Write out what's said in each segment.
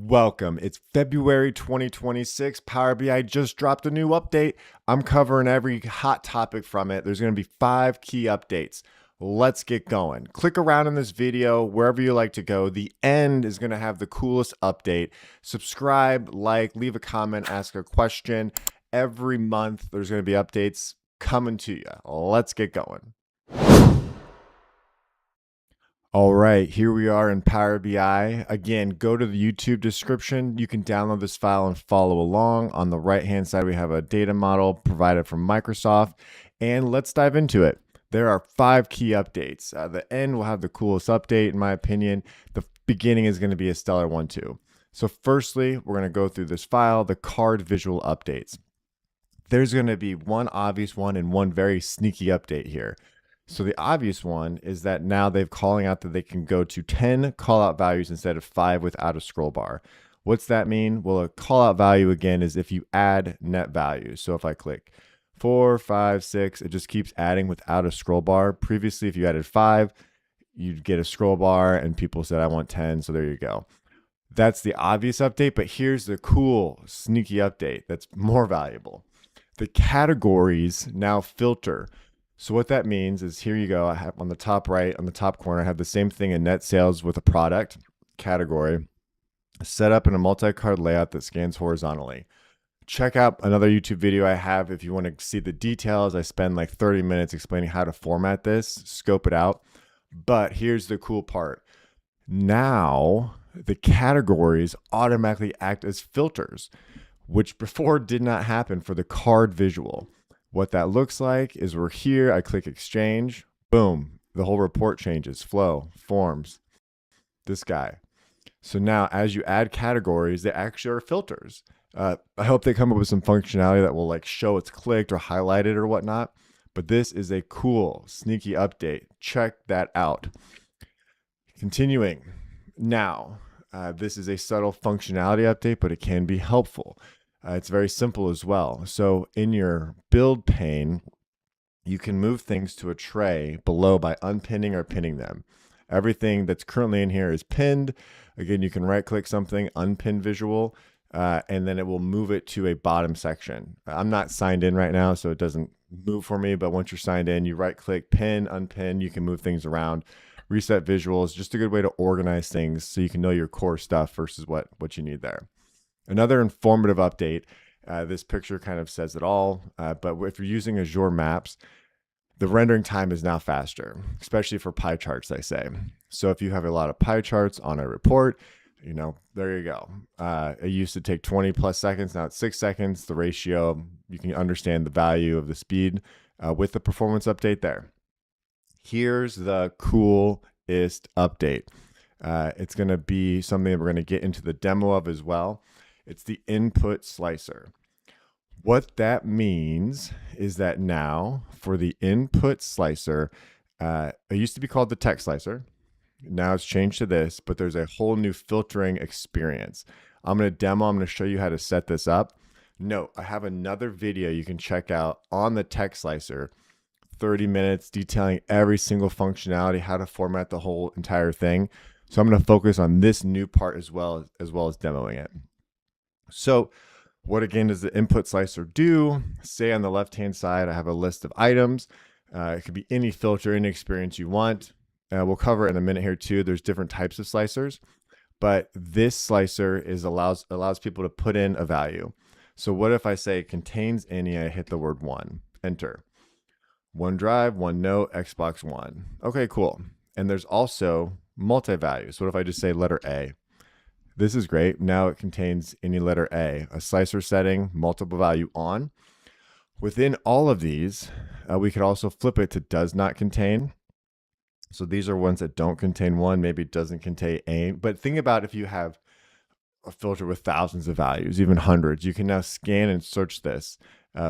Welcome. It's February 2026. Power BI just dropped a new update. I'm covering every hot topic from it. There's going to be 5 key updates. Let's get going. Click around in this video wherever you like to go. The end is going to have the coolest update. Subscribe, like, leave a comment, ask a question. Every month there's going to be updates coming to you. Let's get going. All right, here we are in Power BI. Again, go to the YouTube description. You can download this file and follow along. On the right-hand side, we have a data model provided from Microsoft. And let's dive into it. There are 5 key updates. The end will have the coolest update, in my opinion. The beginning is going to be a stellar one, too. So firstly, we're going to go through this file, the card visual updates. There's going to be one obvious one and one very sneaky update here. So the obvious one is that now they're calling out that they can go to 10 callout values instead of 5 without a scroll bar. What's that mean? Well, a callout value again is if you add net values. So if I click 4, 5, 6, it just keeps adding without a scroll bar. Previously, if you added 5, you'd get a scroll bar and people said, I want 10. So there you go. That's the obvious update, but here's the cool, sneaky update that's more valuable. The categories now filter. So what that means is here you go. I have on the top right, on the top corner, I have the same thing in net sales with a product category set up in a multi-card layout that scans horizontally. Check out another YouTube video I have if you want to see the details. I spend like 30 minutes explaining how to format this, scope it out. But here's the cool part. Now the categories automatically act as filters, which before did not happen for the card visual. What that looks like is we're here, I click exchange, boom, the whole report changes, flow, forms, this guy. So now as you add categories, they actually are filters. I hope they come up with some functionality that will like show it's clicked or highlighted or whatnot, but this is a cool, sneaky update. Check that out. Continuing. Now, this is a subtle functionality update, but it can be helpful. It's very simple as well. So in your build pane, you can move things to a tray below by unpinning or pinning them. Everything that's currently in here is pinned. Again, you can right click something, unpin visual, and then it will move it to a bottom section. I'm not signed in right now, so it doesn't move for me, but once you're signed in, you right click, pin, unpin, you can move things around. Reset visuals, just a good way to organize things so you can know your core stuff versus what you need there. Another informative update, this picture kind of says it all, but if you're using Azure Maps, the rendering time is now faster, especially for pie charts, I say. So if you have a lot of pie charts on a report, there you go. It used to take 20 plus seconds, now it's 6 seconds. The ratio, you can understand the value of the speed with the performance update there. Here's the coolest update. It's going to be something that we're going to get into the demo of as well. It's the input slicer. What that means is that now for the input slicer, it used to be called the text slicer. Now it's changed to this, but there's a whole new filtering experience. I'm going to show you how to set this up. Note, I have another video you can check out on the text slicer, 30 minutes detailing every single functionality, how to format the whole entire thing. So I'm going to focus on this new part as well as demoing it. So what again does the input slicer do? Say on the left-hand side, I have a list of items. It could be any filter, any experience you want. We'll cover it in a minute here too. There's different types of slicers, but this slicer allows people to put in a value. So what if I say contains any, I hit the word 1, enter. OneDrive, OneNote, Xbox One. Okay, cool. And there's also multi-values. What if I just say letter A? This is great. Now it contains any letter A, a slicer setting, multiple value on. Within all of these, we could also flip it to does not contain. So these are ones that don't contain 1, maybe it doesn't contain A. But think about if you have a filter with thousands of values, even hundreds, you can now scan and search this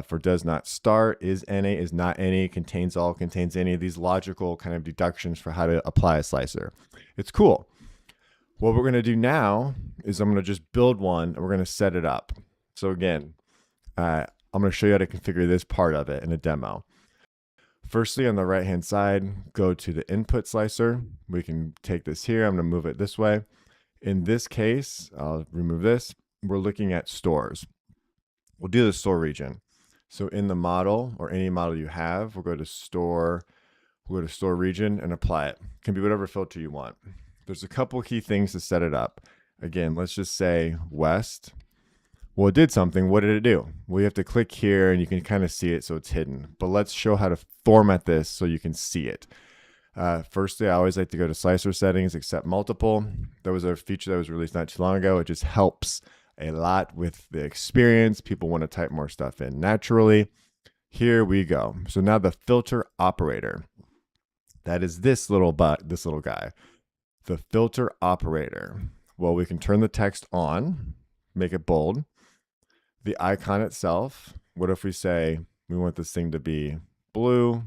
for does not start, is NA, is not any, contains all, contains any of these logical kind of deductions for how to apply a slicer. It's cool. What we're going to do now is I'm going to just build one and we're going to set it up. So again, I'm going to show you how to configure this part of it in a demo. Firstly, on the right-hand side, go to the input slicer. We can take this here. I'm going to move it this way. In this case, I'll remove this. We're looking at stores. We'll do the store region. So in the model or any model you have, we'll go to store region and apply it. It can be whatever filter you want. There's a couple key things to set it up. Again, let's just say West. Well, it did something. What did it do? Well, you have to click here and you can kind of see it, so it's hidden. But let's show how to format this so you can see it. Firstly, I always like to go to slicer settings, accept multiple. That was a feature that was released not too long ago. It just helps a lot with the experience. People want to type more stuff in naturally. Here we go. So now the filter operator. That is this little guy. The filter operator. Well, we can turn the text on, make it bold. The icon itself, what if we say we want this thing to be blue?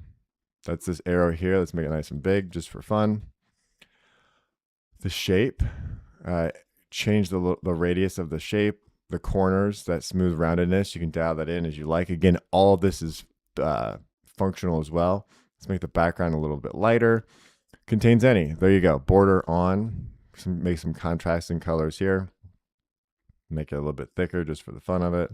That's this arrow here. Let's make it nice and big just for fun. The shape, change the radius of the shape, the corners, that smooth roundedness. You can dial that in as you like. Again, all of this is functional as well. Let's make the background a little bit lighter. Contains any. There you go. Border on. Make some contrasting colors here. Make it a little bit thicker just for the fun of it.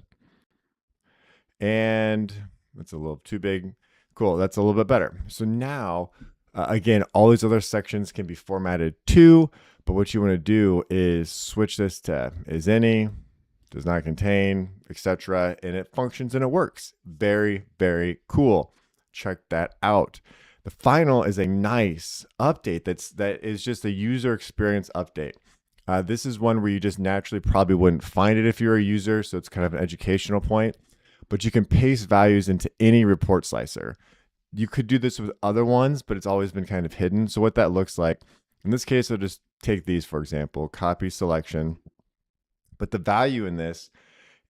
And it's a little too big. Cool, that's a little bit better. So now, again, all these other sections can be formatted too, but what you want to do is switch this to is any, does not contain, etc. And it functions and it works. Very, very cool. Check that out. The final is a nice update that is just a user experience update. This is one where you just naturally probably wouldn't find it if you're a user, so it's kind of an educational point. But you can paste values into any report slicer. You could do this with other ones, but it's always been kind of hidden. So what that looks like, in this case, I'll just take these, for example, copy selection. But the value in this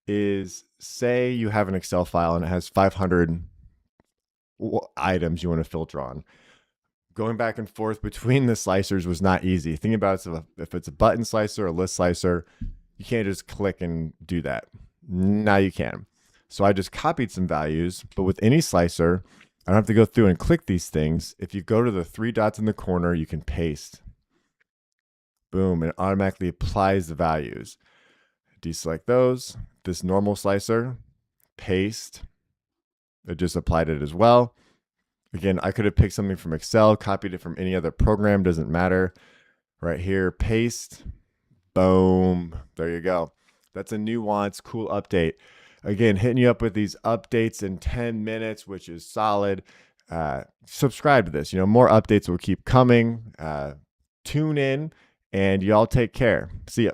is, say you have an Excel file and it has 500 items you want to filter on. Going back and forth between the slicers was not easy. Think about it, if it's a button slicer or a list slicer, you can't just click and do that. Now you can. So I just copied some values, but with any slicer, I don't have to go through and click these things. If you go to the 3 dots in the corner, you can paste. Boom, and it automatically applies the values. Deselect those. This normal slicer, paste. It just applied it as well. Again, I could have picked something from Excel, copied it from any other program, doesn't matter. Right here, paste. Boom, there you go. That's a nuanced, cool update. Again, hitting you up with these updates in 10 minutes, which is solid. Subscribe to this. More updates will keep coming. Tune in, and y'all take care. See ya.